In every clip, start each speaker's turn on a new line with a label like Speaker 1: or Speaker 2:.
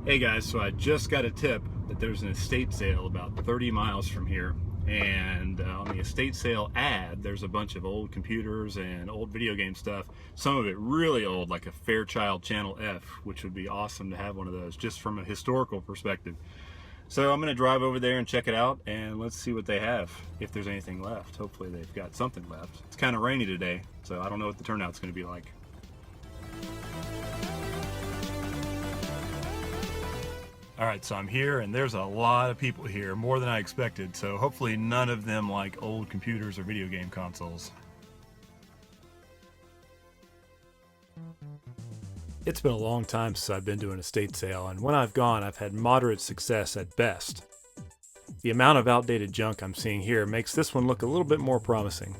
Speaker 1: Hey guys, so I just got a tip that there's an estate sale about 30 miles from here, and on the estate sale ad there's a bunch of old computers and old video game stuff, some of it really old, like a Fairchild Channel F, which would be awesome to have one of those just from a historical perspective. So I'm going to drive over there and check it out, and let's see what they have, if there's anything left. Hopefully they've got something left. It's kind of rainy today, so I don't know what the turnout's going to be like. Alright, so I'm here and there's a lot of people here, more than I expected, so hopefully none of them like old computers or video game consoles. It's been a long time since I've been to an estate sale, and when I've gone I've had moderate success at best. The amount of outdated junk I'm seeing here makes this one look a little bit more promising.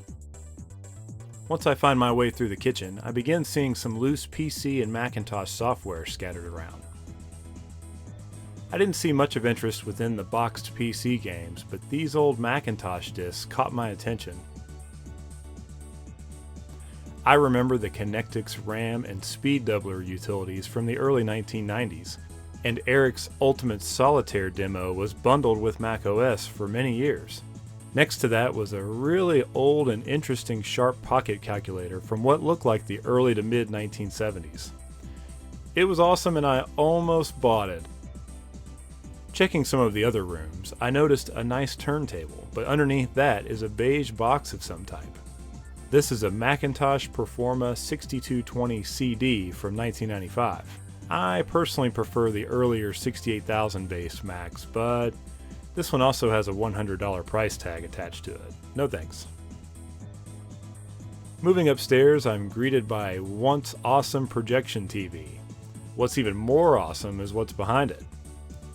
Speaker 1: Once I find my way through the kitchen, I begin seeing some loose PC and Macintosh software scattered around. I didn't see much of interest within the boxed PC games, but these old Macintosh discs caught my attention. I remember the Connectix RAM and Speed Doubler utilities from the early 1990s, and Eric's Ultimate Solitaire demo was bundled with macOS for many years. Next to that was a really old and interesting Sharp pocket calculator from what looked like the early to mid 1970s. It was awesome and I almost bought it. Checking some of the other rooms, I noticed a nice turntable, but underneath that is a beige box of some type. This is a Macintosh Performa 6220 CD from 1995. I personally prefer the earlier 68,000 based Macs, but this one also has a $100 price tag attached to it. No thanks. Moving upstairs, I'm greeted by a once awesome projection TV. What's even more awesome is what's behind it.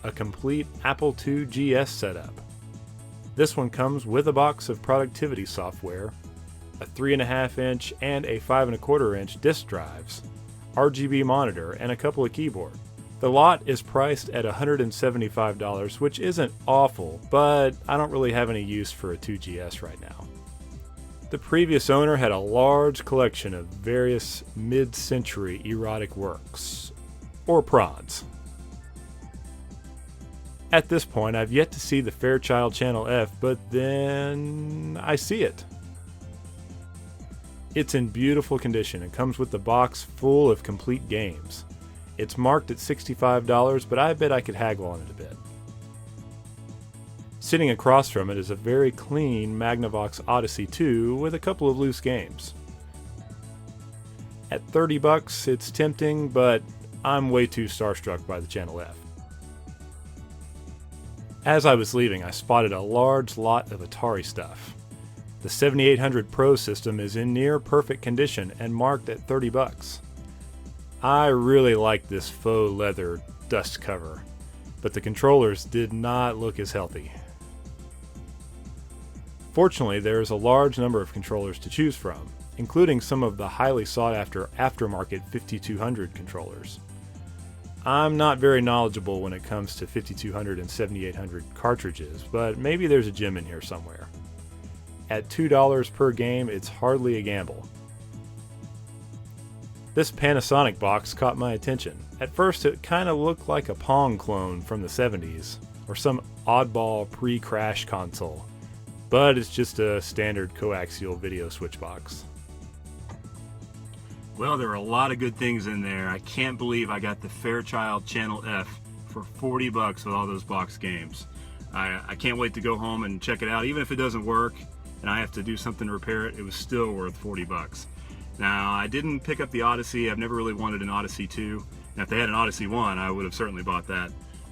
Speaker 1: A complete Apple II GS setup. This one comes with a box of productivity software, a 3.5-inch and a 5.25-inch disk drives, RGB monitor, and a couple of keyboards. The lot is priced at $175, which isn't awful, but I don't really have any use for a 2GS right now. The previous owner had a large collection of various mid-century erotic works, or prods. At this point, I've yet to see the Fairchild Channel F, but then I see it. It's in beautiful condition and comes with the box full of complete games. It's marked at $65, but I bet I could haggle on it a bit. Sitting across from it is a very clean Magnavox Odyssey 2 with a couple of loose games. At $30, it's tempting, but I'm way too starstruck by the Channel F. As I was leaving, I spotted a large lot of Atari stuff. The 7800 Pro system is in near perfect condition and marked at $30. I really like this faux leather dust cover, but the controllers did not look as healthy. Fortunately, there is a large number of controllers to choose from, including some of the highly sought after aftermarket 5200 controllers. I'm not very knowledgeable when it comes to 5200 and 7800 cartridges, but maybe there's a gem in here somewhere. At $2 per game, it's hardly a gamble. This Panasonic box caught my attention. At first it kind of looked like a Pong clone from the 70s, or some oddball pre-crash console, but it's just a standard coaxial video switch box. Well, there are a lot of good things in there. I can't believe I got the Fairchild Channel F for $40 with all those box games. I can't wait to go home and check it out. Even if it doesn't work and I have to do something to repair it, it was still worth $40. Now, I didn't pick up the Odyssey. I've never really wanted an Odyssey 2. And if they had an Odyssey 1, I would have certainly bought that.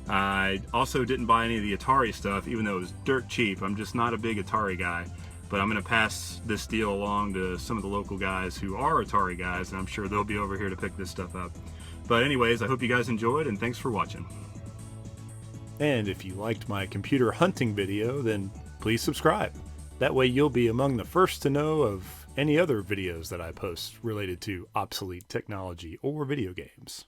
Speaker 1: I also didn't buy any of the Atari stuff, even though it was dirt cheap. I'm just not a big Atari guy. But I'm going to pass this deal along to some of the local guys who are Atari guys, and I'm sure they'll be over here to pick this stuff up. But anyways, I hope you guys enjoyed, and thanks for watching. And if you liked my computer hunting video, then please subscribe. That way you'll be among the first to know of any other videos that I post related to obsolete technology or video games.